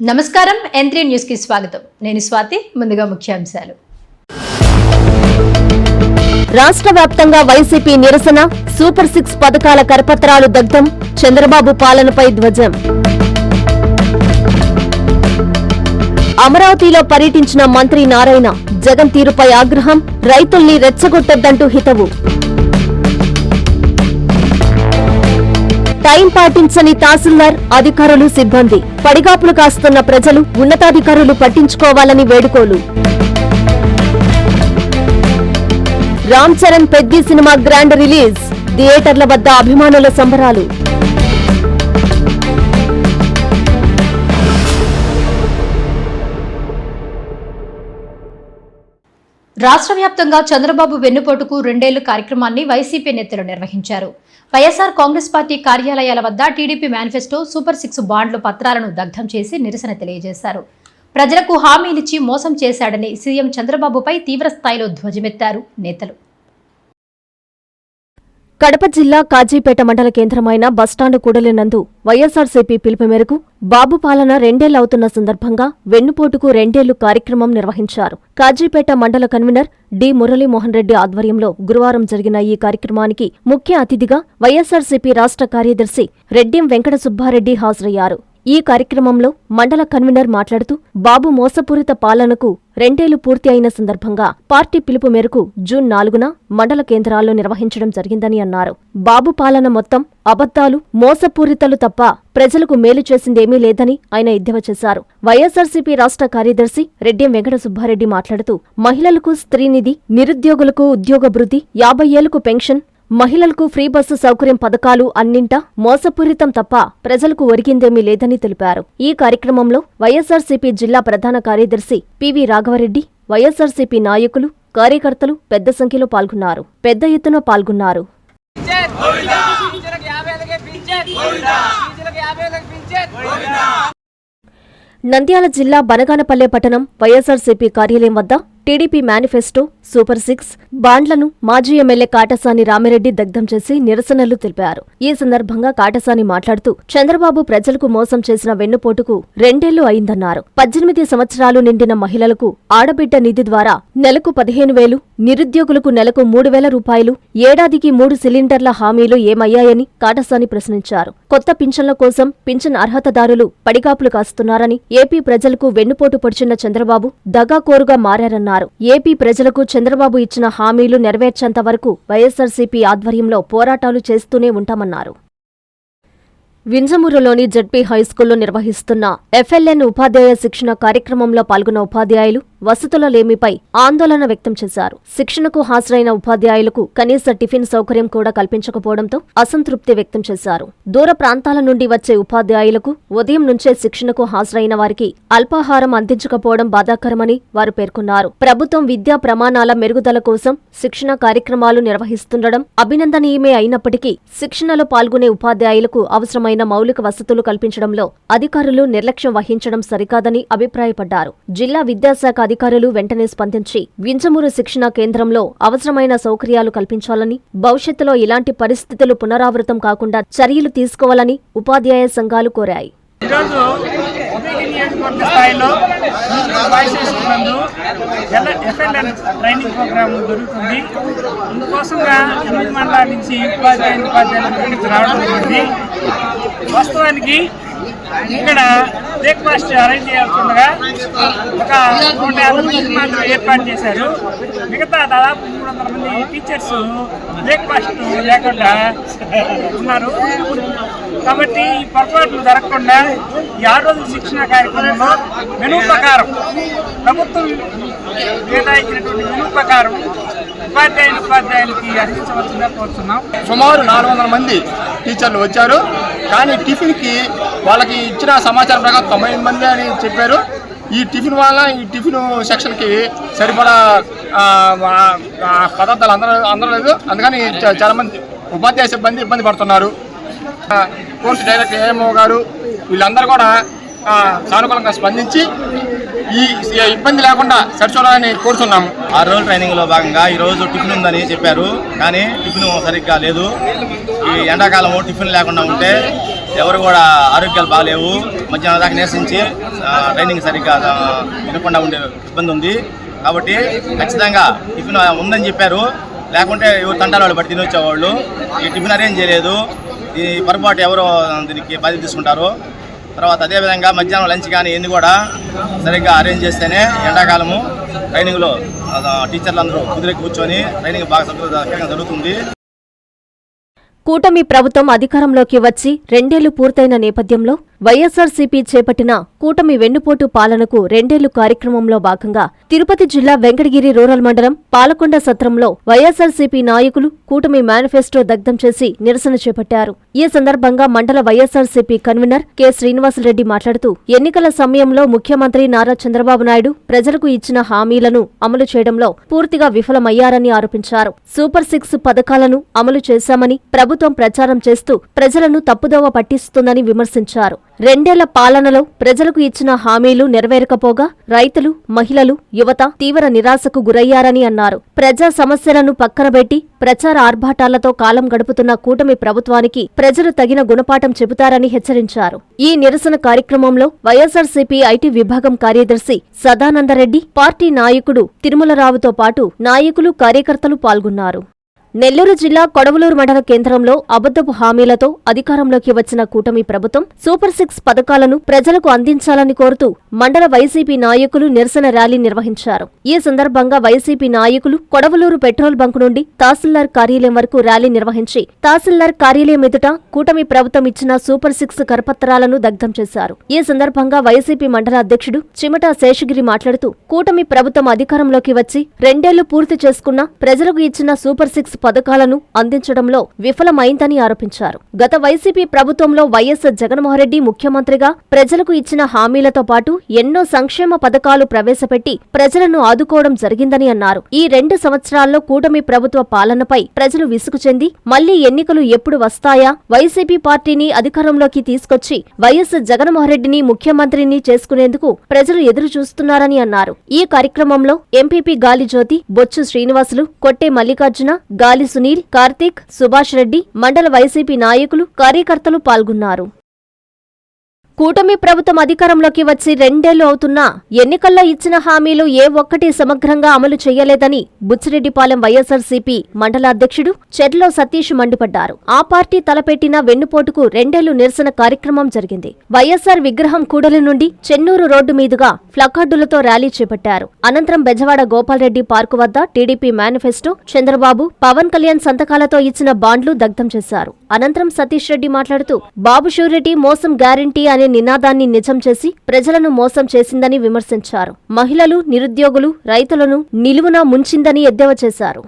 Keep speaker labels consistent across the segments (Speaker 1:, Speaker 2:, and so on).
Speaker 1: నమస్కారం N3 news కి స్వాగతం. నేను స్వాతి. ముందుగా ముఖ్యాంశాలు.
Speaker 2: రాష్ట్ర వ్యాప్తంగా వైసీపీ నిరసన, సూపర్ 6 పథకాల కరపత్రాలు దగ్ధం, చంద్రబాబు పాలనపై ధ్వజం. అమరావతిలో పర్యటించిన మంత్రి నారాయణ, జగన్ తీరుపై ఆగ్రహం, రైతుల్ని రెచ్చగొట్టొద్దంటూ హితవు. టైం పాటించని తహసీల్దార్, అధికారులు, సిబ్బంది, పడిగాపులు కాస్తున్న ప్రజలు, ఉన్నతాధికారులు పట్టించుకోవాలని వేడుకోలు. రామ్ చరణ్ పెద్ది సినిమా గ్రాండ్ రిలీజ్, థియేటర్ల వద్ద అభిమానుల సంబరాలు.
Speaker 1: రాష్ట్ర వ్యాప్తంగా చంద్రబాబు వెన్నుపోటుకు 2 ఏళ్ల కార్యక్రమాన్ని వైసీపీ నేతలు నిర్వహించారు. వైఎస్ఆర్ కాంగ్రెస్ పార్టీ కార్యాలయాల వద్ద టీడీపీ మేనిఫెస్టో, సూపర్ 6 బాండ్ల పత్రాలను దగ్ధం చేసి నిరసన తెలియజేశారు. ప్రజలకు హామీలిచ్చి మోసం చేశాడని సీఎం చంద్రబాబుపై తీవ్ర స్థాయిలో ధ్వజమెత్తారు నేతలు.
Speaker 2: కడప జిల్లా కాజీపేట మండల కేంద్రమైన బస్టాండు కూడలినందు వైఎస్సార్సీపీ పిలుపు మేరకు బాబు పాలన 2 ఏళ్లు అవుతున్న సందర్భంగా వెన్నుపోటుకు 2 ఏళ్లు కార్యక్రమం నిర్వహించారు. కాజీపేట మండల కన్వీనర్ డి మురళీమోహన్ రెడ్డి ఆధ్వర్యంలో గురువారం జరిగిన ఈ కార్యక్రమానికి ముఖ్య అతిథిగా వైఎస్సార్సీపీ రాష్ట్ర కార్యదర్శి రెడ్డిం వెంకట సుబ్బారెడ్డి హాజరయ్యారు. ఈ కార్యక్రమంలో మండల కన్వీనర్ మాట్లాడుతూ బాబు మోసపూరిత పాలనకు 2 ఏళ్లు పూర్తి అయిన సందర్భంగా పార్టీ పిలుపు మేరకు జూన్ 4న మండల కేంద్రాల్లో నిర్వహించడం జరిగిందని అన్నారు. బాబు పాలన మొత్తం అబద్దాలు, మోసపూరితలు తప్ప ప్రజలకు మేలు చేసిందేమీ లేదని ఆయన ఎద్దేవా చేశారు. వైఎస్సార్సీపీ రాష్ట్ర కార్యదర్శి రెడ్డిం వెంకట సుబ్బారెడ్డి మాట్లాడుతూ మహిళలకు స్త్రీనిధి, నిరుద్యోగులకు ఉద్యోగ భృతి, 50 ఏళ్లకు పెన్షన్, మహిళలకు ఫ్రీ బస్సు సౌకర్యం పథకాలు అన్నింటా మోసపూరితం తప్ప ప్రజలకు ఒరిగిందేమీ లేదని తెలిపారు. ఈ కార్యక్రమంలో వైఎస్సార్సీపీ జిల్లా ప్రధాన కార్యదర్శి పివి రాఘవరెడ్డి, వైఎస్సార్సీపీ నాయకులు, కార్యకర్తలు పెద్ద సంఖ్యలో పాల్గొన్నారు. పెద్ద ఎత్తున పాల్గొన్నారు. నంద్యాల జిల్లా బనగానపల్లె పట్టణం వైఎస్సార్సీపీ కార్యాలయం వద్ద టీడీపీ మేనిఫెస్టో, సూపర్ 6 బాండ్లను మాజీ ఎమ్మెల్యే కాటసాని రామిరెడ్డి దగ్ధం చేసి నిరసనలు తెలిపారు. ఈ సందర్భంగా కాటసాని మాట్లాడుతూ చంద్రబాబు ప్రజలకు మోసం చేసిన వెన్నుపోటుకు 2 ఏళ్లు అయిందన్నారు. 18 సంవత్సరాలు నిండిన మహిళలకు ఆడబిడ్డ నిధి ద్వారా నెలకు 15,000, నిరుద్యోగులకు నెలకు 3,000 రూపాయలు, ఏడాదికి 3 సిలిండర్ల హామీలు ఏమయ్యాయని కాటసాని ప్రశ్నించారు. కొత్త పింఛన్ల కోసం పింఛన్ అర్హతదారులు పడిగాపులు కాస్తున్నారని, ఏపీ ప్రజలకు వెన్నుపోటు పొడిచిన చంద్రబాబు దగాకోరుగా మారారన్నారు. ఏపీ ప్రజలకు చంద్రబాబు ఇచ్చిన హామీలు నెరవేర్చేంత వరకు వైఎస్సార్సీపీ ఆధ్వర్యంలో పోరాటాలు చేస్తూనే ఉంటామన్నారు. వింజమూరులోని జడ్పీ హైస్కూల్లో నిర్వహిస్తున్న ఎఫ్ఎల్ఎన్ ఉపాధ్యాయ శిక్షణ కార్యక్రమంలో పాల్గొన్న ఉపాధ్యాయులు వసతుల లేమిపై ఆందోళన వ్యక్తం చేశారు. శిక్షణకు హాజరైన ఉపాధ్యాయులకు కనీస టిఫిన్ సౌకర్యం కూడా కల్పించకపోవడంతో అసంతృప్తి వ్యక్తం చేశారు. దూర ప్రాంతాల నుండి వచ్చే ఉపాధ్యాయులకు ఉదయం నుంచే శిక్షణకు హాజరైన వారికి అల్పాహారం అందించకపోవడం బాధాకరమని వారు పేర్కొన్నారు. ప్రభుత్వం విద్యా ప్రమాణాల మెరుగుదల కోసం శిక్షణ కార్యక్రమాలు నిర్వహిస్తుండడం అభినందనీయమే అయినప్పటికీ శిక్షణలో పాల్గొనే ఉపాధ్యాయులకు అవసరమైన మౌలిక వసతులు కల్పించడంలో అధికారులు నిర్లక్ష్యం వహించడం సరికాదని అభిప్రాయపడ్డారు. జిల్లా విద్యాశాఖ అధికారులు వెంటనే స్పందించి వింజమూరు శిక్షణా కేంద్రంలో అవసరమైన సౌకర్యాలు కల్పించాలని, భవిష్యత్తులో ఇలాంటి పరిస్థితులు పునరావృతం కాకుండా చర్యలు తీసుకోవాలని ఉపాధ్యాయ సంఘాలు కోరాయి.
Speaker 3: ట్రైనింగ్ ప్రోగ్రామ్ జరుగుతుంది. ఇందుకోసంగా 8 మండలాల నుంచి ఉపాధ్యాయులు రావడం జరిగింది. వాస్తవానికి ఇక్కడ బ్రేక్ఫాస్ట్ అరేంజ్ చేయాల్సిందిగా ఒక 150 మంది మాత్రం ఏర్పాటు చేశారు. మిగతా దాదాపు 300 మంది టీచర్స్ బ్రేక్ఫాస్ట్ లేకుండా ఉన్నారు. కాబట్టి ఈ పొరపాట్లు జరగకుండా ఈ 6 రోజుల శిక్షణ కార్యక్రమంలో మెనూ ప్రకారం ప్రభుత్వం కేటాయించినటువంటి మెనూ ప్రకారం ఉపాధ్యాయులకి అందించవలసిందిగా కోరుతున్నాం.
Speaker 4: సుమారు 400 మంది టీచర్లు వచ్చారు. కానీ టిఫిన్కి వాళ్ళకి ఇచ్చిన సమాచారం ప్రకారం 90 మంది అని చెప్పారు. ఈ టిఫిన్ వల్ల ఈ టిఫిన్ సెక్షన్కి సరిపడా పదార్థాలు అందలేదు. అందుకని చాలామంది ఉపాధ్యాయ సిబ్బంది ఇబ్బంది పడుతున్నారు. కోర్సు డైరెక్టర్ ఏఎంఓ గారు వీళ్ళందరూ కూడా సానుకూలంగా స్పందించి ఈ ఇబ్బంది లేకుండా సరిచూడాలని కోరుతున్నాము.
Speaker 5: 6 రోజుల ట్రైనింగ్లో భాగంగా ఈరోజు టిఫిన్ ఉందని చెప్పారు, కానీ టిఫిన్ సరిగ్గా లేదు. ఈ ఎండాకాలము టిఫిన్ లేకుండా ఉంటే ఎవరు కూడా ఆరోగ్యాలు బాగాలేవు. మధ్యాహ్నం దాకా నిరసించి ట్రైనింగ్ సరిగ్గా వినకుండా ఉండే ఇబ్బంది ఉంది. కాబట్టి ఖచ్చితంగా టిఫిన్ ఉందని చెప్పారు, లేకుంటే ఎవరు తంటాలు వాళ్ళు బట్టి తినొచ్చేవాళ్ళు. ఈ టిఫిన్ అరేంజ్ చేయలేదు. ఈ పొరపాటు ఎవరో దీనికి బాధ్యత తీసుకుంటారు. తర్వాత అదేవిధంగా మధ్యాహ్నం లంచ్ కానీ ఇవన్నీ కూడా సరిగ్గా అరేంజ్ చేస్తేనే ఎండాకాలము ట్రైనింగ్లో టీచర్లు అందరూ కుదిరి కూర్చొని ట్రైనింగ్ బాగా సక్రమంగా జరుగుతుంది.
Speaker 2: కూటమి ప్రభుత్వం అధికారంలోకి వచ్చి 2 ఏళ్లు పూర్తయిన నేపథ్యంలో వైఎస్సార్సీపీ చేపట్టిన కూటమి వెన్నుపోటు పాలనకు 2 ఏళ్లు కార్యక్రమంలో భాగంగా తిరుపతి జిల్లా వెంకటగిరి రూరల్ మండలం పాలకొండ సత్రంలో వైఎస్సార్సీపీ నాయకులు కూటమి మేనిఫెస్టో దగ్ధం చేసి నిరసన చేపట్టారు. ఈ సందర్భంగా మండల వైఎస్సార్సీపీ కన్వీనర్ కె శ్రీనివాసరెడ్డి మాట్లాడుతూ ఎన్నికల సమయంలో ముఖ్యమంత్రి నారా చంద్రబాబు నాయుడు ప్రజలకు ఇచ్చిన హామీలను అమలు చేయడంలో పూర్తిగా విఫలమయ్యారని ఆరోపించారు. సూపర్ 6 పథకాలను అమలు చేశామని ప్రభుత్వం ప్రచారం చేస్తూ ప్రజలను తప్పుదోవ పట్టిస్తుందని విమర్శించారు. 2 ఏళ్ల పాలనలో ప్రజలకు ఇచ్చిన హామీలు నెరవేరకపోగా రైతులు, మహిళలు, యువత తీవ్ర నిరాశకు గురయ్యారని అన్నారు. ప్రజా సమస్యలను పక్కనబెట్టి ప్రచార ఆర్భాటాలతో కాలం గడుపుతున్న కూటమి ప్రభుత్వానికి ప్రజలు తగిన గుణపాఠం చెబుతారని హెచ్చరించారు. ఈ నిరసన కార్యక్రమంలో వైఎస్సార్సీపీ ఐటీ విభాగం కార్యదర్శి సదానందరెడ్డి, పార్టీ నాయకుడు తిరుమలరావుతో పాటు నాయకులు, కార్యకర్తలు పాల్గొన్నారు. నెల్లూరు జిల్లా కొడవలూరు మండల కేంద్రంలో అబద్ధపు హామీలతో అధికారంలోకి వచ్చిన కూటమి ప్రభుత్వం సూపర్ 6 పథకాలను ప్రజలకు అందించాలని కోరుతూ మండల వైసీపీ నాయకులు నిరసన ర్యాలీ నిర్వహించారు. ఈ సందర్భంగా వైసీపీ నాయకులు కొడవలూరు పెట్రోల్ బంక్ నుండి తహసీల్దార్ కార్యాలయం వరకు ర్యాలీ నిర్వహించి తహసీల్దార్ కార్యాలయం ఎదుట కూటమి ప్రభుత్వం ఇచ్చిన సూపర్ 6 కరపత్రాలను దగ్ధం చేశారు. ఈ సందర్భంగా వైసీపీ మండల అధ్యక్షుడు చిమటా శేషగిరి మాట్లాడుతూ కూటమి ప్రభుత్వం అధికారంలోకి వచ్చి 2 ఏళ్లు పూర్తి చేసుకున్న ప్రజలకు ఇచ్చిన సూపర్ 6 పథకాలను అందించడంలో విఫలమైందని ఆరోపించారు. గత వైసీపీ ప్రభుత్వంలో వైఎస్ జగన్మోహన్రెడ్డి ముఖ్యమంత్రిగా ప్రజలకు ఇచ్చిన హామీలతో పాటు ఎన్నో సంక్షేమ పథకాలు ప్రవేశపెట్టి ప్రజలను ఆదుకోవడం జరిగిందని అన్నారు. ఈ 2 సంవత్సరాల్లో కూటమి ప్రభుత్వ పాలనపై ప్రజలు విసుగు చెంది మళ్లీ ఎన్నికలు ఎప్పుడు వస్తాయా, వైసీపీ పార్టీని అధికారంలోకి తీసుకొచ్చి వైఎస్ జగన్మోహన్రెడ్డిని ముఖ్యమంత్రిని చేసుకునేందుకు ప్రజలు ఎదురు చూస్తున్నారని అన్నారు. ఈ కార్యక్రమంలో ఎంపీపీ గాలి జ్యోతి, బొచ్చు శ్రీనివాసులు, కొట్టే మల్లికార్జున, గాలి సునీల్, కార్తీక్, సుభాష్ రెడ్డి, మండల వైసీపీ నాయకులు, కార్యకర్తలు పాల్గొన్నారు. కూటమి ప్రభుత్వం అధికారంలోకి వచ్చి 2 ఏళ్లు అవుతున్నా ఎన్నికల్లో ఇచ్చిన హామీలు ఏ ఒక్కటి సమగ్రంగా అమలు చేయలేదని బుచ్చిరెడ్డిపాలెం వైఎస్సార్సీపీ మండల అధ్యక్షుడు చెర్లో సతీష్ మండిపడ్డారు. ఆ పార్టీ తలపెట్టిన వెన్నుపోటుకు 2 ఏళ్లు నిరసన కార్యక్రమం జరిగింది. వైఎస్సార్ విగ్రహం కూడలి నుండి చెన్నూరు రోడ్డు మీదుగా ప్లకార్డులతో ర్యాలీ చేపట్టారు. అనంతరం బెజవాడ గోపాల్రెడ్డి పార్కు వద్ద టీడీపీ మేనిఫెస్టో, చంద్రబాబు, పవన్ కళ్యాణ్ సంతకాలతో ఇచ్చిన బాండ్లు దగ్ధం చేశారు. అనంతరం సతీష్ రెడ్డి మాట్లాడుతూ బాబు షూరిటీ మోసం గ్యారంటీ అనే నినాదాన్ని నిజం చేసి ప్రజలను మోసం చేసిందని విమర్శించారు. మహిళలు, నిరుద్యోగులు, రైతులను నిలువునా ముంచిందని ఎద్దేవా చేశారు.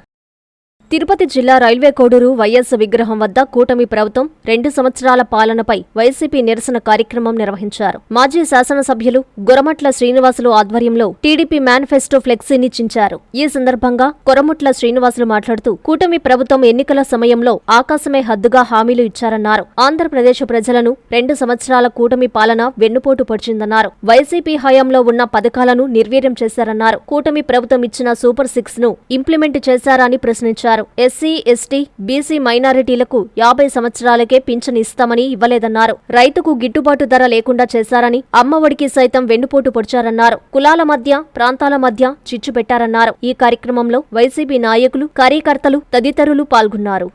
Speaker 2: తిరుపతి జిల్లా రైల్వే కోడూరు వైఎస్ విగ్రహం వద్ద కూటమి ప్రభుత్వం 2 సంవత్సరాల పాలనపై వైసీపీ నిరసన కార్యక్రమం నిర్వహించారు. మాజీ శాసనసభ్యులు గొరమట్ల శ్రీనివాసులు ఆధ్వర్యంలో టీడీపీ మేనిఫెస్టో ఫ్లెక్సీని చించారు. ఈ సందర్భంగా కొరముట్ల శ్రీనివాసులు మాట్లాడుతూ కూటమి ప్రభుత్వం ఎన్నికల సమయంలో ఆకాశమే హద్దుగా హామీలు ఇచ్చారన్నారు. ఆంధ్రప్రదేశ్ ప్రజలను 2 సంవత్సరాల కూటమి పాలన వెన్నుపోటు పొడిచిందన్నారు. వైసీపీ హయాంలో ఉన్న పథకాలను నిర్వీర్యం చేశారన్నారు. కూటమి ప్రభుత్వం ఇచ్చిన సూపర్ 6 ను ఇంప్లిమెంట్ చేశారని ప్రశ్నించారు. ఎస్సీ, ఎస్టీ, బీసీ మైనారిటీలకు 50 సంవత్సరాలకే పింఛన్ ఇస్తామని ఇవ్వలేదన్నారు. రైతుకు గిట్టుబాటు ధర లేకుండా చేశారని, అమ్మఒడికి సైతం వెన్నుపోటు పొడిచారన్నారు. కులాల మధ్య, ప్రాంతాల మధ్య చిచ్చు పెట్టారన్నారు. ఈ కార్యక్రమంలో వైసీపీ నాయకులు, కార్యకర్తలు తదితరులు పాల్గొన్నారు.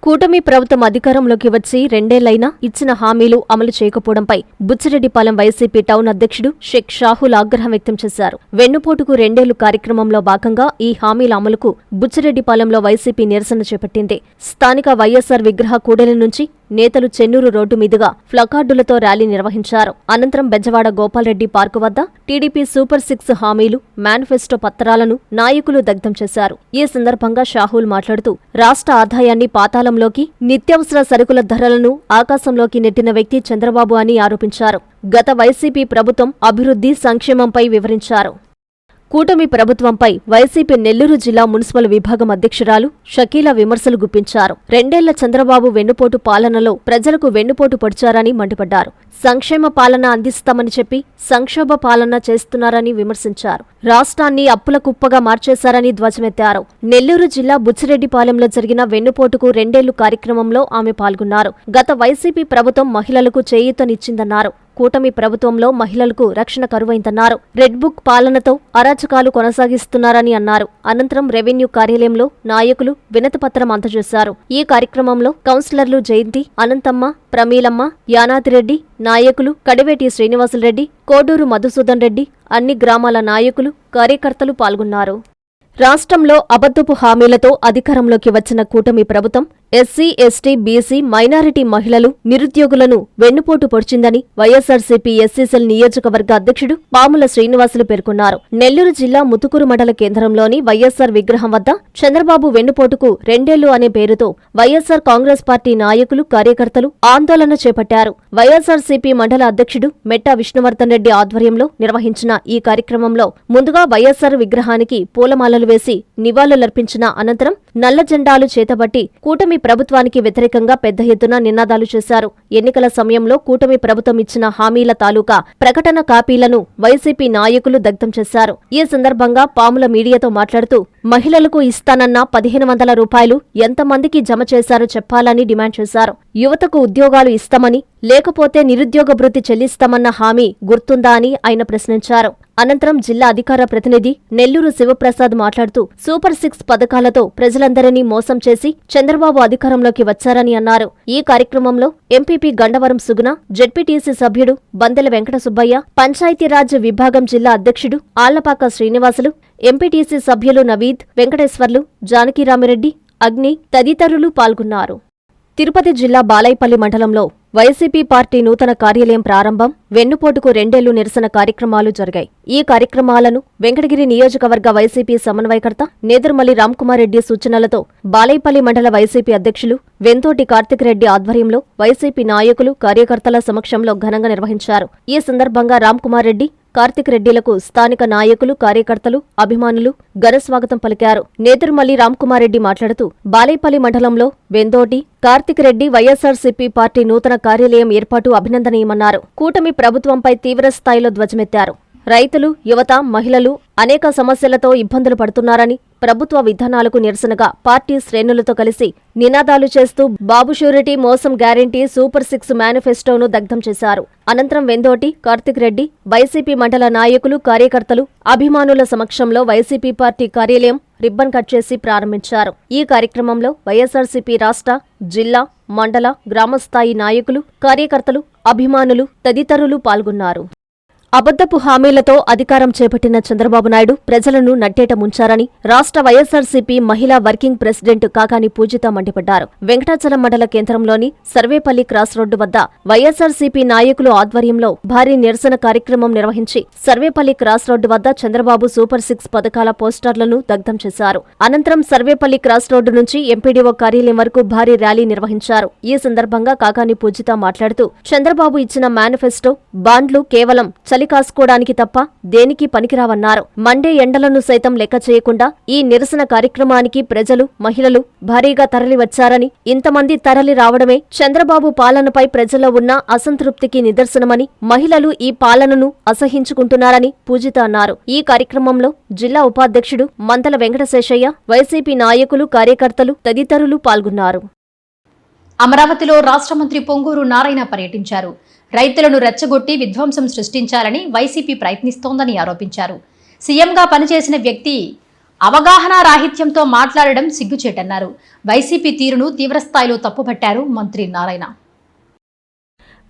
Speaker 2: కూటమి ప్రభుత్వం అధికారంలోకి వచ్చి 2 ఏళ్లైనా ఇచ్చిన హామీలు అమలు చేయకపోవడంపై బుచ్చిరెడ్డిపాలెం వైసీపీ టౌన్ అధ్యక్షుడు షేక్ షాహుల్ ఆగ్రహం వ్యక్తం చేశారు. వెన్నుపోటుకు 2 ఏళ్లు కార్యక్రమంలో భాగంగా ఈ హామీల అమలుకు బుచ్చిరెడ్డిపాలెంలో వైసీపీ నిరసన చేపట్టింది. స్థానిక వైఎస్సార్ విగ్రహ కూడలి నుంచి నేతలు చెన్నూరు రోడ్డు మీదుగా ప్లకార్డులతో ర్యాలీ నిర్వహించారు. అనంతరం బెజవాడ గోపాల్రెడ్డి పార్కు వద్ద టీడీపీ సూపర్ 6 హామీలు, మేనిఫెస్టో పత్రాలను నాయకులు దగ్ధం చేశారు. ఈ సందర్భంగా షాహుల్ మాట్లాడుతూ రాష్ట్ర ఆదాయాన్ని పాతాళంలోకి, నిత్యావసర సరుకుల ధరలను ఆకాశంలోకి నెట్టిన వ్యక్తి చంద్రబాబు అని ఆరోపించారు. గత వైసీపీ ప్రభుత్వం అభివృద్ధి, సంక్షేమంపై వివరించారు. కూటమి ప్రభుత్వంపై వైసీపీ నెల్లూరు జిల్లా మున్సిపల్ విభాగం అధ్యక్షురాలు షకీలా విమర్శలు గుప్పించారు. 2 ఏళ్ల చంద్రబాబు వెన్నుపోటు పాలనలో ప్రజలకు వెన్నుపోటు పొడిచారని మండిపడ్డారు. సంక్షేమ పాలన అందిస్తామని చెప్పి సంక్షోభ పాలన చేస్తున్నారని విమర్శించారు. రాష్ట్రాన్ని అప్పుల కుప్పగా మార్చేశారని ధ్వజమెత్తారు. నెల్లూరు జిల్లా బుచ్చిరెడ్డిపాలెంలో జరిగిన వెన్నుపోటుకు 2 ఏళ్లు కార్యక్రమంలో ఆమె పాల్గొన్నారు. గత వైసీపీ ప్రభుత్వం మహిళలకు చేయూతనిచ్చిందన్నారు. కూటమి ప్రభుత్వంలో మహిళలకు రక్షణ కరువైందన్నారు. రెడ్ బుక్ పాలనతో అరాచకాలు కొనసాగిస్తున్నారని అన్నారు. అనంతరం రెవెన్యూ కార్యాలయంలో నాయకులు వినతిపత్రం అందజేశారు. ఈ కార్యక్రమంలో కౌన్సిలర్లు జయంతి, అనంతమ్మ, ప్రమీలమ్మ, యానాదిరెడ్డి, నాయకులు కడివేటి శ్రీనివాసులరెడ్డి, కోడూరు మధుసూదన్ రెడ్డి, అన్ని గ్రామాల నాయకులు, కార్యకర్తలు పాల్గొన్నారు. రాష్ట్రంలో అబద్ధపు హామీలతో అధికారంలోకి వచ్చిన కూటమి ప్రభుత్వం ఎస్సీ, ఎస్టీ, బీసీ, మైనారిటీ మహిళలు, నిరుద్యోగులను వెన్నుపోటు పొడిచిందని వైఎస్సార్సీపీ ఎస్సీసెల్ నియోజకవర్గ అధ్యక్షుడు పాముల శ్రీనివాసులు పేర్కొన్నారు. నెల్లూరు జిల్లా ముతుకూరు మండల కేంద్రంలోని వైఎస్సార్ విగ్రహం వద్ద చంద్రబాబు వెన్నుపోటుకు 2 ఏళ్లు అనే పేరుతో వైఎస్సార్ కాంగ్రెస్ పార్టీ నాయకులు, కార్యకర్తలు ఆందోళన చేపట్టారు. వైఎస్సార్సీపీ మండల అధ్యక్షుడు మెట్టా విష్ణువర్ధన్ రెడ్డి ఆధ్వర్యంలో నిర్వహించిన ఈ కార్యక్రమంలో ముందుగా వైఎస్సార్ విగ్రహానికి పూలమాలలు వేసి నివాళులర్పించిన అనంతరం నల్ల జెండాలు చేతబట్టి కూటమి ప్రభుత్వానికి వ్యతిరేకంగా పెద్ద ఎత్తున నినాదాలు చేశారు. ఎన్నికల సమయంలో కూటమి ప్రభుత్వం ఇచ్చిన హామీల తాలూకా ప్రకటన కాపీలను వైసీపీ నాయకులు దగ్ధం చేశారు. ఈ సందర్భంగా పాముల మీడియాతో మాట్లాడుతూ మహిళలకు ఇస్తానన్న 1500 రూపాయలు ఎంతమందికి జమ చేశారో చెప్పాలని డిమాండ్ చేశారు. యువతకు ఉద్యోగాలు ఇస్తామని, లేకపోతే నిరుద్యోగ భృతి చెల్లిస్తామన్న హామీ గుర్తుందా అని ఆయన ప్రశ్నించారు. అనంతరం జిల్లా అధికార ప్రతినిధి నెల్లూరు శివప్రసాద్ మాట్లాడుతూ సూపర్ 6 పథకాలతో ప్రజలందరినీ మోసం చేసి చంద్రబాబు అధికారంలోకి వచ్చారని అన్నారు. ఈ కార్యక్రమంలో ఎంపీపీ గండవరం సుగుణ, జెడ్పీటీసీ సభ్యుడు బందెల వెంకట సుబ్బయ్య, పంచాయతీరాజ్ విభాగం జిల్లా అధ్యక్షుడు ఆళ్లపాక శ్రీనివాసులు, ఎంపీటీసీ సభ్యులు నవీద్, వెంకటేశ్వర్లు, జానకిరామిరెడ్డి, అగ్ని తదితరులు పాల్గొన్నారు. తిరుపతి జిల్లా బాలైపల్లి మండలంలో వైసీపీ పార్టీ నూతన కార్యాలయం ప్రారంభం, వెన్నుపోటుకు 2 ఏళ్లు నిరసన కార్యక్రమాలు జరిగాయి. ఈ కార్యక్రమాలను వెంకటగిరి నియోజకవర్గ వైసీపీ సమన్వయకర్త నేదురుమల్లి రామ్కుమార్ రెడ్డి సూచనలతో బాలైపల్లి మండల వైసీపీ అధ్యక్షులు వెంతోటి కార్తిక్ రెడ్డి ఆధ్వర్యంలో వైసీపీ నాయకులు, కార్యకర్తల సమక్షంలో ఘనంగా నిర్వహించారు. ఈ సందర్భంగా రామ్కుమార్ రెడ్డి, కార్తిక్ రెడ్డిలకు స్థానిక నాయకులు, కార్యకర్తలు, అభిమానులు ఘనస్వాగతం పలికారు. నేదురుమల్లి రామ్కుమార్ రెడ్డి మాట్లాడుతూ బాలైపల్లి మండలంలో వెంతోటి, కార్తిక్ రెడ్డి వైఎస్సార్సీపీ పార్టీ నూతన కార్యాలయం ఏర్పాటు అభినందనీయమన్నారు. కూటమి ప్రభుత్వంపై తీవ్ర స్థాయిలో ధ్వజమెత్తారు. రైతులు, యువత, మహిళలు అనేక సమస్యలతో ఇబ్బందులు పడుతున్నారని, ప్రభుత్వ విధానాలకు నిరసనగా పార్టీ శ్రేణులతో కలిసి నినాదాలు చేస్తూ బాబు షూరిటీ, మోసం గ్యారెంటీ, సూపర్ 6 మేనిఫెస్టోను దగ్ధం చేశారు. అనంతరం వెందోటి, కార్తిక్ రెడ్డి, వైసీపీ మండల నాయకులు, కార్యకర్తలు, అభిమానుల సమక్షంలో వైసీపీ పార్టీ కార్యాలయం రిబ్బన్ కట్ చేసి ప్రారంభించారు. ఈ కార్యక్రమంలో వైఎస్సార్సీపీ రాష్ట్ర, జిల్లా, మండల, గ్రామస్థాయి నాయకులు, కార్యకర్తలు, అభిమానులు తదితరులు పాల్గొన్నారు. అబద్ధపు హామీలతో అధికారం చేపట్టిన చంద్రబాబు నాయుడు ప్రజలను నట్టేట ముంచారని రాష్ట్ర వైఎస్సార్సీపీ మహిళా వర్కింగ్ ప్రెసిడెంట్ కాకాని పూజిత మండిపడ్డారు. వెంకటాచలం మండల కేంద్రంలోని సర్వేపల్లి క్రాస్ రోడ్డు వద్ద వైఎస్సార్సీపీ నాయకులు ఆధ్వర్యంలో భారీ నిరసన కార్యక్రమం నిర్వహించి సర్వేపల్లి క్రాస్ రోడ్డు వద్ద చంద్రబాబు సూపర్ 6 పథకాల పోస్టర్లను దగ్ధం చేశారు. అనంతరం సర్వేపల్లి క్రాస్ రోడ్డు నుంచి ఎంపీడీఓ కార్యాలయం వరకు భారీ ర్యాలీ నిర్వహించారు. ఈ సందర్భంగా కాకాని పూజిత మాట్లాడుతూ చంద్రబాబు ఇచ్చిన మేనిఫెస్టో, బాండ్లు కేవలం చలి కాసుకోవడానికి తప్ప దేనికి పనికిరావన్నారు. మండే ఎండలను సైతం లెక్క చేయకుండా ఈ నిరసన కార్యక్రమానికి ప్రజలు, మహిళలు భారీగా తరలివచ్చారని, ఇంతమంది తరలి రావడమే చంద్రబాబు పాలనపై ప్రజల్లో ఉన్న అసంతృప్తికి నిదర్శనమని, మహిళలు ఈ పాలనను అసహించుకుంటున్నారని పూజిత అన్నారు. ఈ కార్యక్రమంలో జిల్లా ఉపాధ్యక్షుడు మంతల వెంకటశేషయ్య, వైసీపీ నాయకులు, కార్యకర్తలు తదితరులు పాల్గొన్నారు.
Speaker 1: అమరావతిలో రాష్ట్ర మంత్రి పొంగూరు నారాయణ పర్యటించారు. రైతులను రెచ్చగొట్టి విధ్వంసం సృష్టించాలని వైసీపీ ప్రయత్నిస్తోందని ఆరోపించారు. సీఎంగా పనిచేసిన వ్యక్తి అవగాహన రాహిత్యంతో మాట్లాడడం సిగ్గుచేటన్నారు. వైసీపీ తీరును తీవ్రస్థాయిలో తప్పుపట్టారు మంత్రి నారాయణ.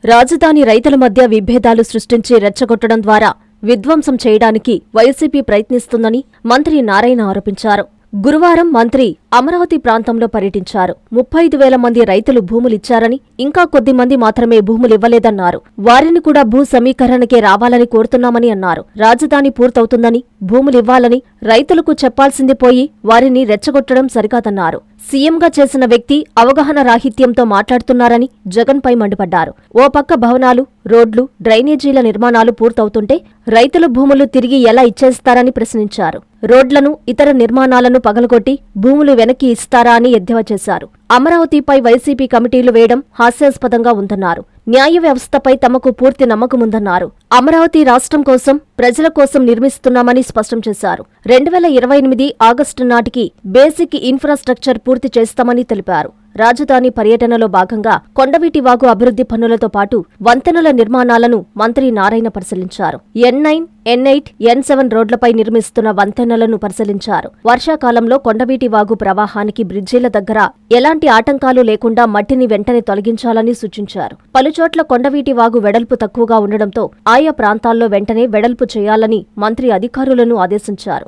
Speaker 2: రాజధాని రైతుల మధ్య విభేదాలు సృష్టించి రెచ్చగొట్టడం ద్వారా విధ్వంసం చేయడానికి వైసీపీ ప్రయత్నిస్తుందని మంత్రి నారాయణ ఆరోపించారు. గురువారం మంత్రి అమరావతి ప్రాంతంలో పర్యటించారు. 35,000 మంది రైతులు భూములిచ్చారని, ఇంకా కొద్ది మంది మాత్రమే భూములివ్వలేదన్నారు. వారిని కూడా భూ సమీకరణకే రావాలని కోరుతున్నామని అన్నారు. రాజధాని పూర్తవుతుందని, భూములివ్వాలని రైతులకు చెప్పాల్సింది పోయి వారిని రెచ్చగొట్టడం సరికాదన్నారు. సీఎంగా చేసిన వ్యక్తి అవగాహన రాహిత్యంతో మాట్లాడుతున్నారని జగన్పై మండిపడ్డారు. ఓ పక్క భవనాలు, రోడ్లు, డ్రైనేజీల నిర్మాణాలు పూర్తవుతుంటే రైతుల భూములు తిరిగి ఎలా ఇచ్చేస్తారని ప్రశ్నించారు. రోడ్లను, ఇతర నిర్మాణాలను పగలగొట్టి భూములు వెనక్కి ఇస్తారా అని ఎద్దేవా చేశారు. అమరావతిపై వైసీపీ కమిటీలు వేయడం హాస్యాస్పదంగా ఉందన్నారు. న్యాయ వ్యవస్థపై తమకు పూర్తి నమ్మకముందన్నారు. అమరావతి రాష్ట్రం కోసం, ప్రజల కోసం నిర్మిస్తున్నామని స్పష్టం చేశారు. 2028 ఆగస్టు నాటికి బేసిక్ ఇన్ఫ్రాస్ట్రక్చర్ పూర్తి చేస్తామని తెలిపారు. రాజధాని పర్యటనలో భాగంగా కొండవీటి వాగు అభివృద్ధి పనులతో పాటు వంతెనల నిర్మాణాలను మంత్రి నారాయణ పరిశీలించారు. N9, N8, N7 రోడ్లపై నిర్మిస్తున్న వంతెనలను పరిశీలించారు. వర్షాకాలంలో కొండవీటి వాగు ప్రవాహానికి బ్రిడ్జీల దగ్గర ఎలాంటి ఆటంకాలు లేకుండా మట్టిని వెంటనే తొలగించాలని సూచించారు. పలుచోట్ల కొండవీటి వాగు వెడల్పు తక్కువగా ఉండడంతో ఆయా ప్రాంతాల్లో వెంటనే వెడల్పు చేయాలని మంత్రి అధికారులను ఆదేశించారు.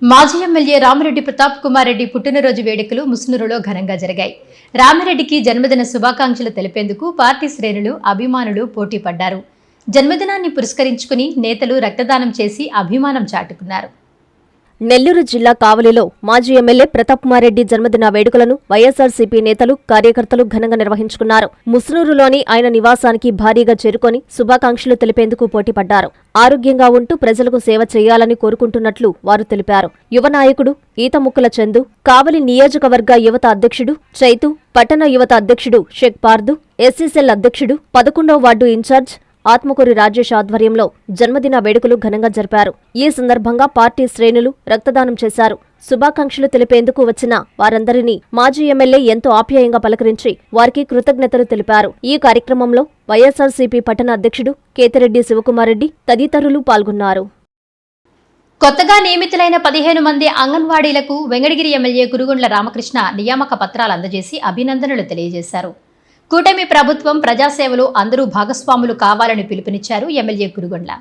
Speaker 1: మాజీ ఎమ్మెల్యే రామిరెడ్డి ప్రతాప్ కుమార్ రెడ్డి పుట్టినరోజు వేడుకలు ముస్నూరులో ఘనంగా జరిగాయి. రామిరెడ్డికి జన్మదిన శుభాకాంక్షలు తెలిపేందుకు పార్టీ శ్రేణులు, అభిమానులు పోటీ పడ్డారు. జన్మదినాన్ని పురస్కరించుకుని నేతలు రక్తదానం చేసి అభిమానం చాటుకున్నారు.
Speaker 2: నెల్లూరు జిల్లా కావలిలో మాజీ ఎమ్మెల్యే ప్రతాప్ కుమార్ రెడ్డి జన్మదిన వేడుకలను వైఎస్సార్సీపీ నేతలు, కార్యకర్తలు ఘనంగా నిర్వహించుకున్నారు. ముస్నూరులోని ఆయన నివాసానికి భారీగా చేరుకొని శుభాకాంక్షలు తెలిపేందుకు పోటీపడ్డారు. ఆరోగ్యంగా ఉంటూ ప్రజలకు సేవ చేయాలని కోరుకుంటున్నట్లు వారు తెలిపారు. యువ నాయకుడు ఈతముక్కుల చందు, కావలి నియోజకవర్గ యువత అధ్యక్షుడు చైతు, పట్టణ యువత అధ్యక్షుడు షేక్ పార్దు, ఎస్సీసెల్ అధ్యక్షుడు 11వ వార్డు ఇన్ఛార్జ్ ఆత్మకూరి రాజేష్ ఆధ్వర్యంలో జన్మదిన వేడుకలు ఘనంగా జరిపారు. ఈ సందర్భంగా పార్టీ శ్రేణులు రక్తదానం చేశారు. శుభాకాంక్షలు తెలిపేందుకు వచ్చిన వారందరినీ మాజీ ఎమ్మెల్యే ఎంతో ఆప్యాయంగా పలకరించి వారికి కృతజ్ఞతలు తెలిపారు. ఈ కార్యక్రమంలో వైఎస్సార్సీపీ పట్టణ అధ్యక్షుడు కేతిరెడ్డి శివకుమార్ రెడ్డి తదితరులు పాల్గొన్నారు.
Speaker 1: కొత్తగా నియమితులైన 15 మంది అంగన్వాడీలకు వెంకటగిరి ఎమ్మెల్యే కురుగుండ్ల రామకృష్ణ నియామక పత్రాలు అందజేసి అభినందనలు తెలియజేశారు. కూటమి ప్రభుత్వం ప్రజాసేవలో అందరూ భాగస్వాములు కావాలని పిలుపునిచ్చారు ఎమ్మెల్యే కురుగుండ్ల.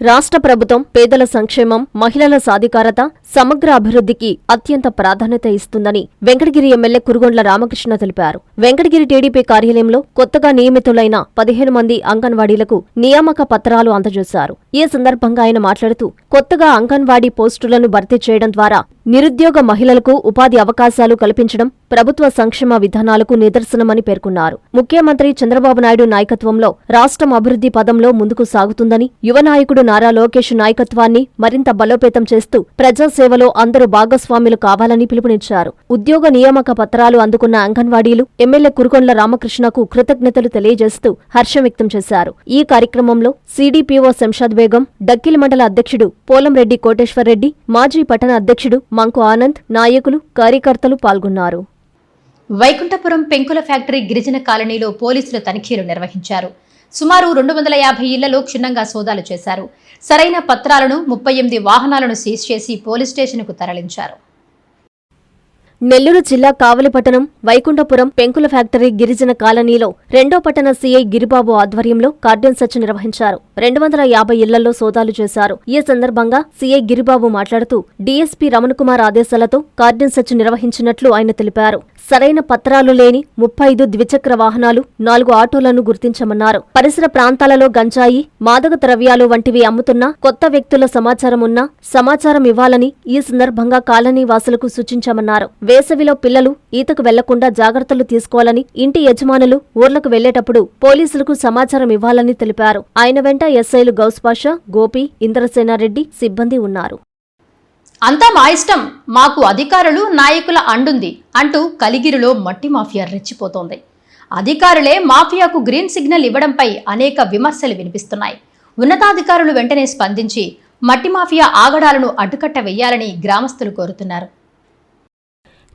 Speaker 2: రాష్ట్ర ప్రభుత్వం పేదల సంక్షేమం, మహిళల సాధికారత, సమగ్ర అభివృద్ధికి అత్యంత ప్రాధాన్యత ఇస్తుందని వెంకటగిరి ఎమ్మెల్యే కురుగుండ్ల రామకృష్ణ తెలిపారు. వెంకటగిరి టీడీపీ కార్యాలయంలో కొత్తగా నియమితులైన 15 మంది అంగన్వాడీలకు నియామక పత్రాలు అందజేశారు. ఈ సందర్భంగా ఆయన మాట్లాడుతూ, కొత్తగా అంగన్వాడీ పోస్టులను భర్తీ చేయడం ద్వారా నిరుద్యోగ మహిళలకు ఉపాధి అవకాశాలు కల్పించడం ప్రభుత్వ సంక్షేమ విధానాలకు నిదర్శనమని పేర్కొన్నారు. ముఖ్యమంత్రి చంద్రబాబు నాయుడు నాయకత్వంలో రాష్ట్రం అభివృద్ధి పదంలో ముందుకు సాగుతుందని, యువ నాయకుడు నారా లోకేష్ నాయకత్వాన్ని మరింత బలోపేతం చేస్తూ ప్రజాసేవలో అందరూ భాగస్వాములు కావాలని పిలుపునిచ్చారు. ఉద్యోగ నియామక పత్రాలు అందుకున్న అంగన్వాడీలు ఎమ్మెల్యే కురుగుండ్ల రామకృష్ణకు కృతజ్ఞతలు తెలియజేస్తూ హర్షం వ్యక్తం చేశారు. ఈ కార్యక్రమంలో సిడిపిఓ శంషాద్ బేగం, డక్కిలి మండల అధ్యక్షుడు పోలంరెడ్డి కోటేశ్వర్రెడ్డి, మాజీ పట్టణ అధ్యక్షుడు మంకు ఆనంద్, నాయకులు, కార్యకర్తలు పాల్గొన్నారు.
Speaker 1: వైకుంఠపురం పెంకుల ఫ్యాక్టరీ గిరిజన కాలనీలో పోలీసులు తనిఖీలు నిర్వహించారు. సుమారు 250 ఇళ్లలో క్షుణ్ణంగా సోదాలు చేశారు. సరైన పత్రాలను 38 వాహనాలను సీజ్ చేసి పోలీస్ స్టేషన్కు తరలించారు.
Speaker 2: నెల్లూరు జిల్లా కావలిపట్టణం వైకుంఠపురం పెంకుల ఫ్యాక్టరీ గిరిజన కాలనీలో 2వ పట్టణ సీఐ గిరిబాబు ఆధ్వర్యంలో కార్డన్ సెర్చ్ నిర్వహించారు. 250 ఇళ్లలో సోదాలు చేశారు. ఈ సందర్భంగా సీఐ గిరిబాబు మాట్లాడుతూ, డీఎస్పీ రమణకుమార్ ఆదేశాలతో కార్డన్ సెర్చ్ నిర్వహించినట్లు ఆయన తెలిపారు. సరైన పత్రాలు లేని 35 ద్విచక్ర వాహనాలు, 4 ఆటోలను గుర్తించమన్నారు. పరిసర ప్రాంతాలలో గంజాయి, మాదక ద్రవ్యాలు వంటివి అమ్ముతున్న కొత్త వ్యక్తుల సమాచారం ఉన్నా సమాచారం ఇవ్వాలని ఈ సందర్భంగా కాలనీ వాసులకు సూచించామన్నారు. వేసవిలో పిల్లలు ఈతకు వెళ్లకుండా జాగ్రత్తలు తీసుకోవాలని, ఇంటి యజమానులు ఊర్లకు వెళ్లేటప్పుడు పోలీసులకు సమాచారం ఇవ్వాలని తెలిపారు. ఆయన వెంట ఎస్ఐలు గౌస్పాషా, గోపి, ఇంద్రసేనారెడ్డి సిబ్బంది ఉన్నారు.
Speaker 1: అంతా మా ఇష్టం, మాకు అధికారులు, నాయకుల అండుంది అంటూ కలిగిరిలో మట్టి మాఫియా రెచ్చిపోతోంది. అధికారులే మాఫియాకు గ్రీన్ సిగ్నల్ ఇవ్వడంపై అనేక విమర్శలు వినిపిస్తున్నాయి. ఉన్నతాధికారులు వెంటనే స్పందించి మట్టి మాఫియా ఆగడాలను అడ్డుకట్ట వెయ్యాలని గ్రామస్తులు కోరుతున్నారు.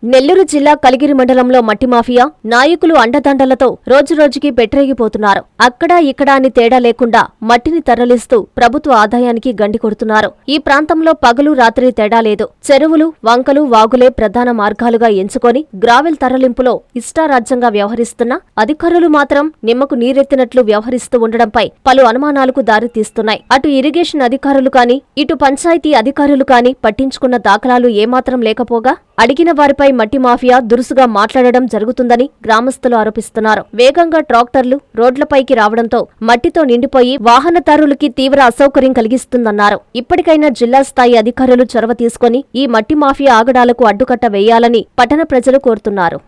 Speaker 2: నెల్లూరు జిల్లా కలిగిరి మండలంలో మట్టి మాఫియా నాయకులు అండదండలతో రోజురోజుకి పెట్టరేగిపోతున్నారు. అక్కడా ఇక్కడా అని తేడా లేకుండా మట్టిని తరలిస్తూ ప్రభుత్వ ఆదాయానికి గండి కొడుతున్నారు. ఈ ప్రాంతంలో పగలు రాత్రి తేడా లేదు. చెరువులు, వంకలు, వాగులే ప్రధాన మార్గాలుగా ఎంచుకొని గ్రావెల్ తరలింపులో ఇష్టారాజ్యంగా వ్యవహరిస్తున్న అధికారులు మాత్రం నిమ్మకు నీరెత్తినట్లు వ్యవహరిస్తూ ఉండడంపై పలు అనుమానాలకు దారితీస్తున్నాయి. అటు ఇరిగేషన్ అధికారులు కాని, ఇటు పంచాయతీ అధికారులు కాని పట్టించుకున్న దాఖలాలు ఏమాత్రం లేకపోగా అడిగిన వారిపై మట్టి మాఫియా దురుసుగా మాట్లాడడం జరుగుతుందని గ్రామస్తులు ఆరోపిస్తున్నారు. వేగంగా ట్రాక్టర్లు రోడ్లపైకి రావడంతో మట్టితో నిండిపోయి వాహనదారులకి తీవ్ర అసౌకర్యం కలిగిస్తుందన్నారు. ఇప్పటికైనా జిల్లా స్థాయి అధికారులు చొరవ తీసుకుని ఈ మట్టి మాఫియా ఆగడాలకు అడ్డుకట్ట వేయాలని పట్టణ ప్రజలు కోరుతున్నారు.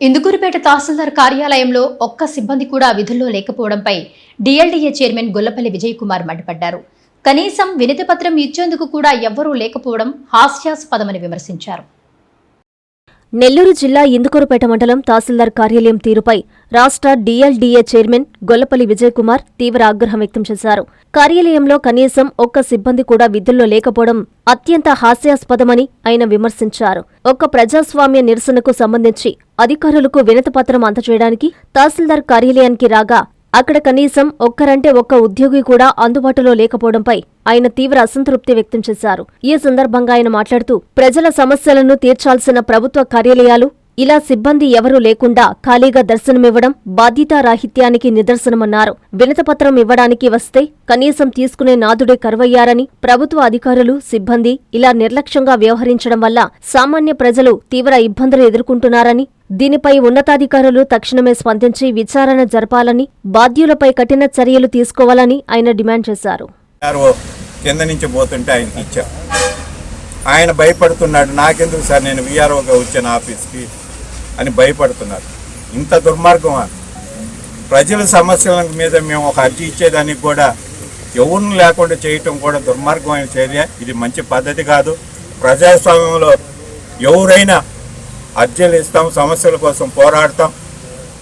Speaker 1: ఇందుకూరుపేట తహసీల్దార్ కార్యాలయంలో ఒక్క సిబ్బంది కూడా విధుల్లో లేకపోవడంపై డిఎల్డీఏ చైర్మన్ గొల్లపల్లి విజయ్ కుమార్ మండిపడ్డారు. కనీసం వినతిపత్రం ఇచ్చేందుకు కూడా ఎవ్వరూ లేకపోవడం హాస్యాస్పదమని విమర్శించారు.
Speaker 2: నెల్లూరు జిల్లా ఇందుకూరుపేట మండలం తహసీల్దార్ కార్యాలయం తీరుపై రాష్ట్ర డిఎల్డీఏ చైర్మన్ గొల్లపల్లి విజయ్ కుమార్ తీవ్ర ఆగ్రహం వ్యక్తం చేశారు. కార్యాలయంలో కనీసం ఒక్క సిబ్బంది కూడా విధుల్లో లేకపోవడం అత్యంత హాస్యాస్పదమని ఆయన విమర్శించారు. ఒక్క ప్రజాస్వామ్య నిరసనకు సంబంధించి అధికారులకు వినతిపత్రం అందజేయడానికి తహసీల్దార్ కార్యాలయానికి రాగా అక్కడ కనీసం ఒక్కరంటే ఒక్క ఉద్యోగి కూడా అందుబాటులో లేకపోవడంపై ఆయన తీవ్ర అసంతృప్తి వ్యక్తం చేశారు. ఈ సందర్భంగా ఆయన మాట్లాడుతూ ప్రజల సమస్యలను తీర్చాల్సిన ప్రభుత్వ కార్యాలయాలు ఇలా సిబ్బంది ఎవరూ లేకుండా ఖాళీగా దర్శనమివ్వడం బాధ్యతారాహిత్యానికి నిదర్శనమన్నారు. వినతిపత్రం ఇవ్వడానికి వస్తే కనీసం తీసుకునే నాదుడే కరువయ్యారని, ప్రభుత్వ అధికారులు, సిబ్బంది ఇలా నిర్లక్ష్యంగా వ్యవహరించడం వల్ల సామాన్య ప్రజలు తీవ్ర ఇబ్బందులు ఎదుర్కొంటున్నారని, దీనిపై ఉన్నతాధికారులు తక్షణమే స్పందించి విచారణ జరపాలని, బాధ్యులపై కఠిన చర్యలు తీసుకోవాలని ఆయన డిమాండ్ చేశారు.
Speaker 6: కింద నుంచి పోతుంటే ఆయనకి ఇచ్చారు. ఆయన భయపడుతున్నాడు, నాకెందుకు సార్ నేను వీఆర్ఓగా వచ్చాను ఆఫీస్కి అని భయపడుతున్నారు. ఇంత దుర్మార్గమా? ప్రజల సమస్యల మీద మేము ఒక అర్జీ ఇచ్చేదానికి కూడా ఎవరిని లేకుండా చేయటం కూడా దుర్మార్గమైన చర్య. ఇది మంచి పద్ధతి కాదు. ప్రజాస్వామ్యంలో ఎవరైనా అర్జీలు ఇస్తాం, సమస్యల కోసం పోరాడతాం.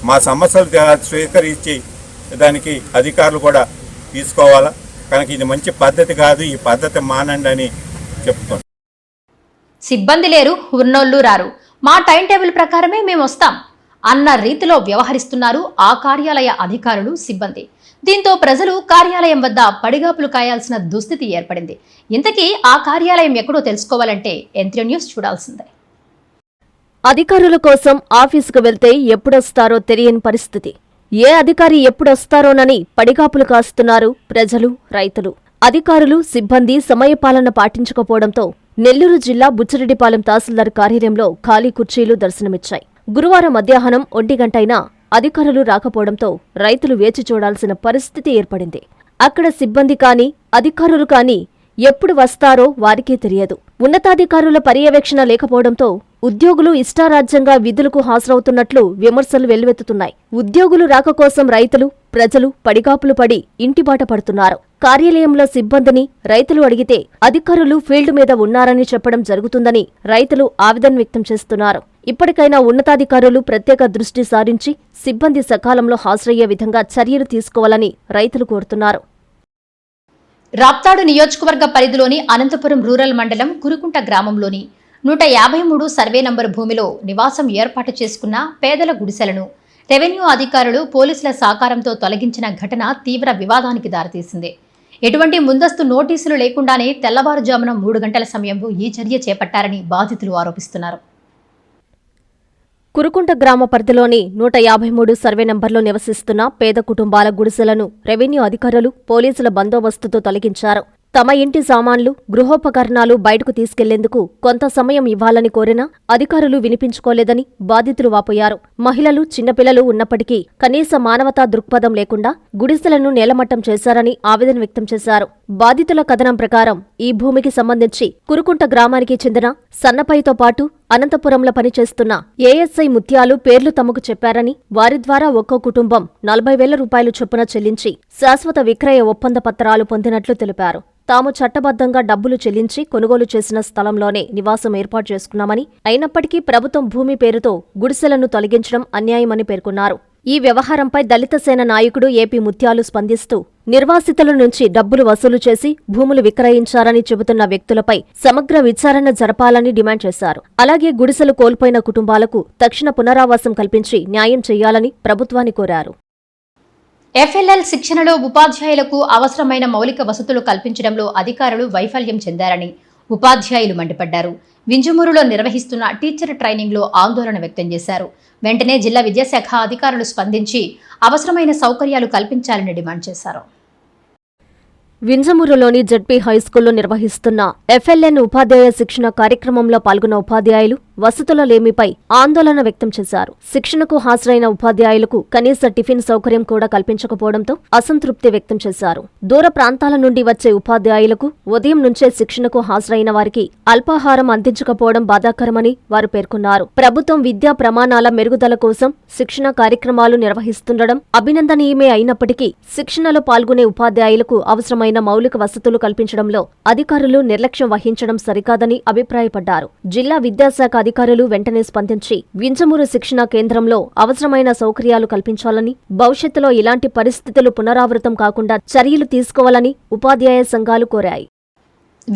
Speaker 6: మా సమస్యలు స్వీకరించి దానికి అధికారులు కూడా తీసుకోవాలా. కనుక ఇది మంచి పద్ధతి కాదు, ఈ పద్ధతి మానండి అని చెప్తాం.
Speaker 1: సిబ్బంది లేరు, ఉన్నోళ్లు రారు, మా టైం టేబుల్ ప్రకారమే మేము వస్తాం అన్న రీతిలో వ్యవహరిస్తున్నారు ఆ కార్యాలయ అధికారులు, సిబ్బంది. దీంతో ప్రజలు కార్యాలయం వద్ద పడిగాపులు కాయాల్సిన దుస్థితి ఏర్పడింది. ఇంతకీ ఆ కార్యాలయం ఎక్కడో తెలుసుకోవాలంటే ఎంత్రీ న్యూస్ చూడాల్సిందే.
Speaker 2: అధికారుల కోసం ఆఫీసుకు వెళ్తే ఎప్పుడొస్తారో తెలియని పరిస్థితి. ఏ అధికారి ఎప్పుడొస్తారోనని పడిగాపులు కాస్తున్నారు ప్రజలు, రైతులు. అధికారులు, సిబ్బంది సమయపాలన పాటించకపోవడంతో నెల్లూరు జిల్లా బుచ్చిరెడ్డిపాలెం తహసీల్దార్ కార్యాలయంలో ఖాళీ కుర్చీలు దర్శనమిచ్చాయి. గురువారం మధ్యాహ్నం 1 గంటైనా అధికారులు రాకపోవడంతో రైతులు వేచి చూడాల్సిన పరిస్థితి ఏర్పడింది. అక్కడ సిబ్బంది కానీ, అధికారులు కానీ ఎప్పుడు వస్తారో వారికే తెలియదు. ఉన్నతాధికారుల పర్యవేక్షణ లేకపోవడంతో ఉద్యోగులు ఇష్టారాజ్యంగా విధులకు హాజరవుతున్నట్లు విమర్శలు వెల్లువెత్తుతున్నాయి. ఉద్యోగులు రాక కోసం రైతులు, ప్రజలు పడిగాపులు పడి ఇంటిబాట పడుతున్నారు. కార్యాలయంలో సిబ్బందిని రైతులు అడిగితే అధికారులు ఫీల్డ్ మీద ఉన్నారని చెప్పడం జరుగుతుందని రైతులు ఆవేదన వ్యక్తం చేస్తున్నారు. ఇప్పటికైనా ఉన్నతాధికారులు ప్రత్యేక దృష్టి సారించి సిబ్బంది సకాలంలో హాజరయ్యే విధంగా చర్యలు తీసుకోవాలని రైతులు కోరుతున్నారు.
Speaker 1: రాప్తాడు నియోజకవర్గ పరిధిలోని అనంతపురం రూరల్ మండలం కురుకుంట గ్రామంలోని 153 సర్వే నంబర్ భూమిలో నివాసం ఏర్పాటు చేసుకున్న పేదల గుడిసెలను రెవెన్యూ అధికారులు, పోలీసుల సహకారంతో తొలగించిన ఘటన తీవ్ర వివాదానికి దారితీసింది. ఎటువంటి ముందస్తు నోటీసులు లేకుండానే తెల్లవారుజామున 3 గంటల సమయంలో ఈ చర్య చేపట్టారని బాధితులు ఆరోపిస్తున్నారు.
Speaker 2: కురుకుంట గ్రామ పరిధిలోని 153 సర్వే నంబర్లో నివసిస్తున్న పేద కుటుంబాల గుడిసెలను రెవెన్యూ అధికారులు, పోలీసుల బందోబస్తుతో తొలగించారు. తమ ఇంటి సామాన్లు, గృహోపకరణాలు బయటకు తీసుకెళ్లేందుకు కొంత సమయం ఇవ్వాలని కోరినా అధికారులు వినిపించుకోలేదని బాధితులు వాపోయారు. మహిళలు, చిన్నపిల్లలు ఉన్నప్పటికీ కనీస మానవతా దృక్పథం లేకుండా గుడిసెలను నేలమట్టం చేశారని ఆవేదన వ్యక్తం చేశారు. బాధితుల కథనం ప్రకారం ఈ భూమికి సంబంధించి కురుకుంట గ్రామానికి చెందిన సన్నపైతో పాటు అనంతపురంలో పనిచేస్తున్న ఏఎస్ఐ ముత్యాలు పేర్లు తమకు చెప్పారని, వారి ద్వారా ఒక్కో కుటుంబం 40,000 రూపాయలు చొప్పున చెల్లించి శాశ్వత విక్రయ ఒప్పంద పత్రాలు పొందినట్లు తెలిపారు. తాము చట్టబద్ధంగా డబ్బులు చెల్లించి కొనుగోలు చేసిన స్థలంలోనే నివాసం ఏర్పాటు చేసుకున్నామని, అయినప్పటికీ ప్రభుత్వం భూమి పేరుతో గుడిసెలను తొలగించడం అన్యాయమని పేర్కొన్నారు. ఈ వ్యవహారంపై దళిత సేన నాయకుడు ఏపీ ముత్యాలు స్పందిస్తూ నిర్వాసితుల నుంచి డబ్బులు వసూలు చేసి భూములు విక్రయించారని చెబుతున్న వ్యక్తులపై సమగ్ర విచారణ జరపాలని డిమాండ్ చేశారు. అలాగే గుడిసెలు కోల్పోయిన కుటుంబాలకు తక్షణ పునరావాసం కల్పించి న్యాయం చేయాలని ప్రభుత్వాన్ని కోరారు.
Speaker 1: ఎఫ్ఎల్ఎల్ శిక్షణలో ఉపాధ్యాయులకు అవసరమైన మౌలిక వసతులు కల్పించడంలో అధికారులు వైఫల్యం చెందారని ఉపాధ్యాయులు మండిపడ్డారు. వింజమూరులో నిర్వహిస్తున్న టీచర్ ట్రైనింగ్లో ఆందోళన వ్యక్తం చేశారు. వెంటనే జిల్లా విద్యాశాఖ అధికారులు స్పందించి అవసరమైన సౌకర్యాలు కల్పించాలని డిమాండ్ చేశారు.
Speaker 2: వింజమూరులోని జడ్పీ హైస్కూల్లో నిర్వహిస్తున్న ఎఫ్ఎల్ఎన్ ఉపాధ్యాయ శిక్షణ కార్యక్రమంలో పాల్గొన్న ఉపాధ్యాయులు వసతుల లేమిపై ఆందోళన వ్యక్తం చేశారు. శిక్షణకు హాజరైన ఉపాధ్యాయులకు కనీస టిఫిన్ సౌకర్యం కూడా కల్పించకపోవడంతో అసంతృప్తి వ్యక్తం చేశారు. దూర ప్రాంతాల నుండి వచ్చే ఉపాధ్యాయులకు ఉదయం నుంచే శిక్షణకు హాజరైన వారికి అల్పాహారం అందించకపోవడం బాధాకరమని వారు పేర్కొన్నారు. ప్రభుత్వం విద్యా ప్రమాణాల మెరుగుదల కోసం శిక్షణ కార్యక్రమాలు నిర్వహిస్తుండడం అభినందనీయమే అయినప్పటికీ శిక్షణలో పాల్గొనే ఉపాధ్యాయులకు అవసరమైన మౌలిక వసతులు కల్పించడంలో అధికారులు నిర్లక్ష్యం వహించడం సరికాదని అభిప్రాయపడ్డారు. జిల్లా విద్యాశాఖ అధికారులు వెంటనే స్పందించి వింజమూరు శిక్షణా కేంద్రంలో అవసరమైన సౌకర్యాలు కల్పించాలని, భవిష్యత్తులో ఇలాంటి పరిస్థితులు పునరావృతం కాకుండా చర్యలు తీసుకోవాలని ఉపాధ్యాయ సంఘాలు కోరాయి.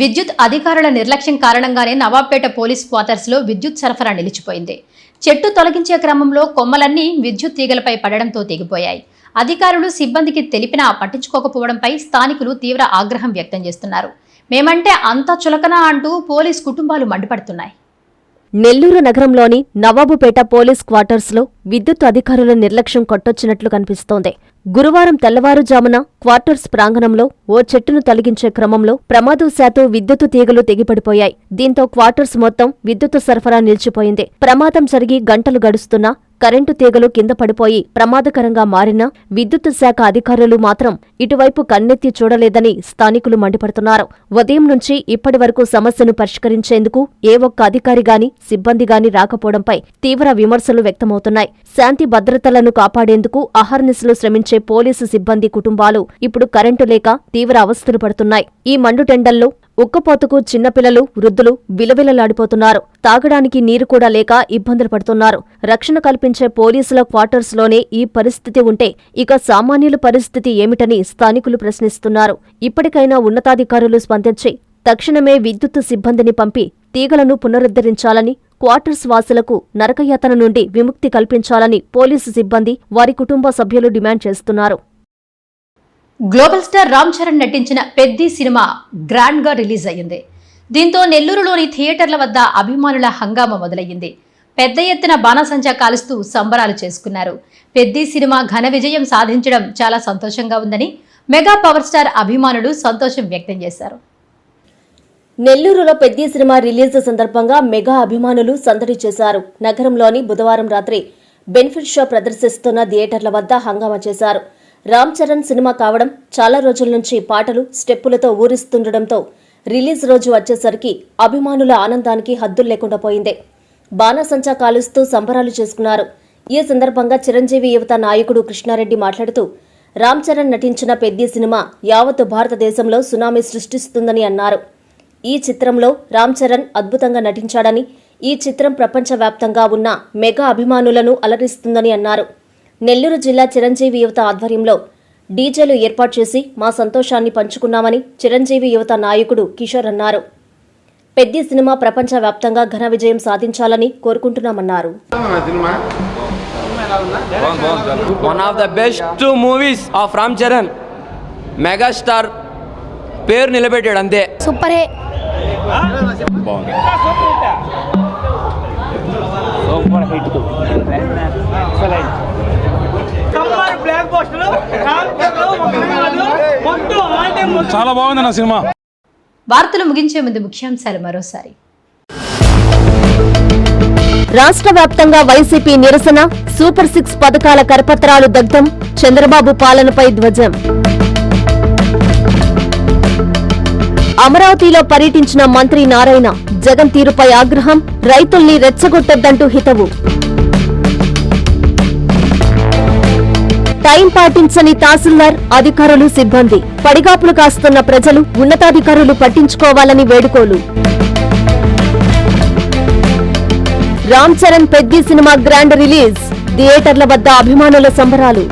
Speaker 1: విద్యుత్ అధికారుల నిర్లక్ష్యం కారణంగానే నవాబ్పేట పోలీస్ క్వార్టర్స్లో విద్యుత్ సరఫరా నిలిచిపోయింది. చెట్టు తొలగించే క్రమంలో కొమ్మలన్నీ విద్యుత్ తీగలపై పడడంతో తెగిపోయాయి. అధికారులు సిబ్బందికి తెలిపినా పట్టించుకోకపోవడంపై స్థానికులు తీవ్ర ఆగ్రహం వ్యక్తం చేస్తున్నారు. మేమంటే అంతా చులకన అంటూ పోలీస్ కుటుంబాలు మండిపడుతున్నాయి.
Speaker 2: నెల్లూరు నగరంలోని నవాబుపేట పోలీస్ క్వార్టర్స్లో విద్యుత్ అధికారుల నిర్లక్ష్యం కొట్టొచ్చినట్లు కనిపిస్తోంది. గురువారం తెల్లవారుజామున క్వార్టర్స్ ప్రాంగణంలో ఓ చెట్టును తొలగించే క్రమంలో ప్రమాదవశాత్తు విద్యుత్తు తీగలు తెగిపడిపోయాయి. దీంతో క్వార్టర్స్ మొత్తం విద్యుత్తు సరఫరా నిలిచిపోయింది. ప్రమాదం జరిగి గంటలు గడుస్తున్నా కరెంటు తీగలు కింద పడిపోయి ప్రమాదకరంగా మారినా విద్యుత్ శాఖ అధికారులు మాత్రం ఇటువైపు కన్నెత్తి చూడలేదని స్థానికులు మండిపడుతున్నారు. ఉదయం నుంచి ఇప్పటి వరకు సమస్యను పరిష్కరించేందుకు ఏ ఒక్క అధికారి గాని సిబ్బంది గాని రాకపోవడంపై తీవ్ర విమర్శలు వ్యక్తమవుతున్నాయి. శాంతి భద్రతలను కాపాడేందుకు అహర్నిశలు శ్రమించే పోలీసు సిబ్బంది కుటుంబాలు ఇప్పుడు కరెంటు లేక తీవ్ర అవస్థలు పడుతున్నాయి. ఈ మండుటెండల్లో ఉక్కపోతకు చిన్నపిల్లలు, వృద్ధులు విలవిలలాడిపోతున్నారు. తాగడానికి నీరు కూడా లేక ఇబ్బందులు పడుతున్నారు. రక్షణ కల్పించే పోలీసుల క్వార్టర్స్లోనే ఈ పరిస్థితి ఉంటే ఇక సామాన్యుల పరిస్థితి ఏమిటని స్థానికులు ప్రశ్నిస్తున్నారు. ఇప్పటికైనా ఉన్నతాధికారులు స్పందించి తక్షణమే విద్యుత్ సిబ్బందిని పంపి తీగలను పునరుద్ధరించాలని, క్వార్టర్స్ వాసులకు నరకయాతన నుండి విముక్తి కల్పించాలని పోలీసు సిబ్బంది, వారి కుటుంబ సభ్యులు డిమాండ్ చేస్తున్నారు.
Speaker 1: గ్లోబల్ స్టార్ రామ్ చరణ్ నటించిన పెద్ది సినిమా గ్రాండ్ గా రిలీజ్ అయ్యింది. దీంతో నెల్లూరులోని థియేటర్ల వద్ద అభిమానుల హంగామా మొదలయ్యింది. పెద్ద ఎత్తున బాణసంచా కాలుస్తూ సంబరాలు చేసుకున్నారు. పెద్ది సినిమా ఘన విజయం సాధించడం చాలా సంతోషంగా ఉందని మెగా పవర్ స్టార్ అభిమానులు సంతోషం వ్యక్తం చేశారు.
Speaker 2: నెల్లూరులో పెద్ది సినిమా రిలీజ్ సందర్భంగా మెగా అభిమానులు సందడి చేశారు. నగరంలోని బుధవారం రాత్రి బెనిఫిట్ షో ప్రదర్శిస్తున్న థియేటర్ల వద్ద హంగామా చేశారు. రామ్ చరణ్ సినిమా కావడం, చాలా రోజుల నుంచి పాటలు, స్టెప్పులతో ఊరిస్తుండటంతో రిలీజ్ రోజు వచ్చేసరికి అభిమానుల ఆనందానికి హద్దులు లేకుండా పోయింది. బాణసంచా కాలుస్తూ సంబరాలు చేసుకున్నారు. ఈ సందర్భంగా చిరంజీవి యువత నాయకుడు కృష్ణారెడ్డి మాట్లాడుతూ రామ్ చరణ్ నటించిన పెద్ది సినిమా యావత్తు భారతదేశంలో సునామీ సృష్టిస్తుందని అన్నారు. ఈ చిత్రంలో రామ్ చరణ్ అద్భుతంగా నటించాడని, ఈ చిత్రం ప్రపంచవ్యాప్తంగా ఉన్న మెగా అభిమానులను అలరిస్తుందని అన్నారు. నెల్లూరు జిల్లా చిరంజీవి యువత ఆధ్వర్యంలో డీజేలు ఏర్పాటు చేసి మా సంతోషాన్ని పంచుకున్నామని చిరంజీవి యువత నాయకుడు కిషోర్ అన్నారు. పెద్ది సినిమా ప్రపంచవ్యాప్తంగా ఘన విజయం సాధించాలని కోరుకుంటున్నామన్నారు.
Speaker 7: One of the best movies of Ram Charan. Megastar పేరు నిలబెట్టాడు అంతే.
Speaker 8: Super hey.
Speaker 3: చాలా బాగుంది నా సినిమా.
Speaker 1: వార్తలు ముగించే ముందు ముఖ్యాంశాలు మరోసారి.
Speaker 2: రాష్ట్ర వ్యాప్తంగా వైసీపీ నిరసన, సూపర్ 6 పథకాల కరపత్రాలు దగ్ధం, చంద్రబాబు పాలనపై ధ్వజం. అమరావతిలో పర్యటించిన మంత్రి నారాయణ, జగన్ తీరుపై ఆగ్రహం, రైతుల్ని రెచ్చగొట్టొద్దంటూ హితవు. టైం పాటించని తహసీల్దార్, అధికారులు, సిబ్బంది, పడిగాపులు కాస్తున్న ప్రజలు, ఉన్నతాధికారులు పట్టించుకోవాలని వేడుకోలు. రామ్ చరణ్ పెద్ది సినిమా గ్రాండ్ రిలీజ్, థియేటర్ల వద్ద అభిమానుల సంబరాలు.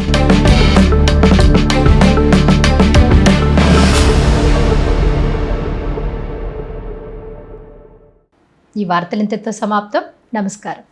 Speaker 1: ఈ వార్తలు ఇంతటితో సమాప్తం. నమస్కారం.